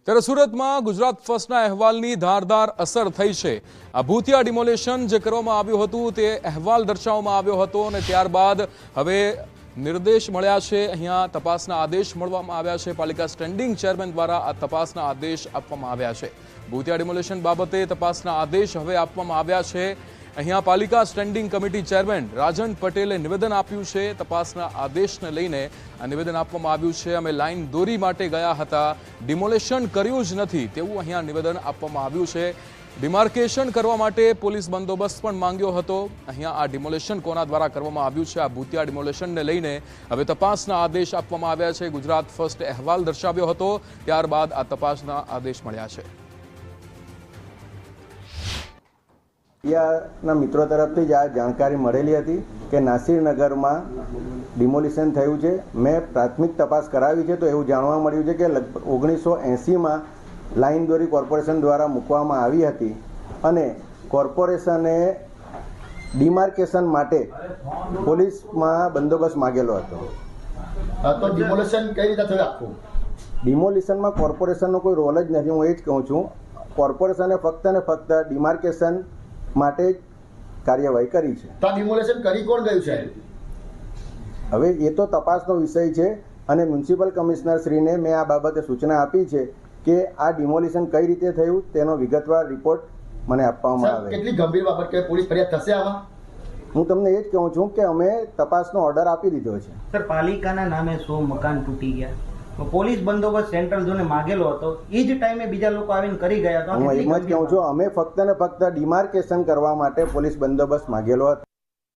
ત્યારે સુરતમાં ગુજરાત ફર્સ્ટના અહેવાલની ધારદાર અસર થઈ છે। આ ભૂતિયા ડિમોલેશન જે કરવામાં આવ્યું હતું તે અહેવાલ દર્શાવવામાં આવ્યો હતો અને ત્યારબાદ હવે નિર્દેશ મળ્યા છે। અહીંયા તપાસના આદેશ મળવામાં આવ્યા છે। પાલિકા સ્ટેન્ડિંગ ચેરમેન દ્વારા આ તપાસના આદેશ આપવામાં આવ્યા છે। ભૂતિયા ડિમોલેશન બાબતે તપાસના આદેશ હવે આપવામાં આવ્યા છે। અહીંયા પાલિકા સ્ટેન્ડિંગ કમિટી ચેરમેન રાજન પટેલે નિવેદન આપ્યું છે। તપાસના આદેશને લઈને આ નિવેદન આપવામાં આવ્યું છે। અમે લાઈન દોરી માટે ગયા હતા, ડિમોલેશન કર્યું જ નથી તેવું અહીંયા નિવેદન આપવામાં આવ્યું છે। ડિમાર્કેશન કરવા માટે પોલીસ બંદોબસ્ત પણ માંગ્યો હતો। અહીંયા આ ડિમોલેશન કોના દ્વારા કરવામાં આવ્યું છે, આ ભૂતિયા ડિમોલેશનને લઈને હવે તપાસના આદેશ આપવામાં આવ્યા છે। ગુજરાત ફર્સ્ટ અહેવાલ દર્શાવ્યો હતો, ત્યારબાદ આ તપાસના આદેશ મળ્યા છે। ના મિત્રો તરફથી જ આ જાણકારી મળેલી હતી કે નાસિરનગરમાં ડિમોલિશન થયું છે। મેં પ્રાથમિક તપાસ કરાવી છે તો એવું જાણવા મળ્યું છે કે લગભગ 1980માં લાઈન દોરી કોર્પોરેશન દ્વારા મૂકવામાં આવી હતી અને કોર્પોરેશને ડિમાર્કેશન માટે પોલીસમાં બંદોબસ્ત માગેલો હતો। તો ડિમોલિશન કઈ રીતે થયું આખું? ડિમોલિશનમાં કોર્પોરેશનનો કોઈ રોલ જ નથી। હું એ જ કહું છું, કોર્પોરેશને ફક્ત ને ફક્ત ડિમાર્કેશન માટે કાર્યવાહી કરી છે। તો ડિમોલેશન કરી કોણ ગયું છે? હવે એ તો તપાસનો વિષય છે અને મ્યુનિસિપલ કમિશનર શ્રીને મેં આ બાબતે સૂચના આપી છે કે આ ડિમોલિશન કઈ રીતે થયું તેનો વિગતવાર રિપોર્ટ મને આપવામાં આવે। કેટલી ગંભીર બાબત કે પોલીસ ફરિયાદ થશે આમાં? હું તમને એ જ કહું છું કે અમે તપાસનો ઓર્ડર આપી દીધો છે। સર, પાલિકાના નામે 100 મકાન તૂટી ગયા, પોલીસ બંદોબસ્ત સેન્ટ્રલ ઝોને માગેલો હતો, એ જ ટાઈમે બીજા લોકો આવીને કરી ગયા હતા। હું એમ જ કહું છું, અમે ફક્ત ને ફક્ત ડિમાર્કેશન કરવા માટે પોલીસ બંદોબસ્ત માગેલો હતો।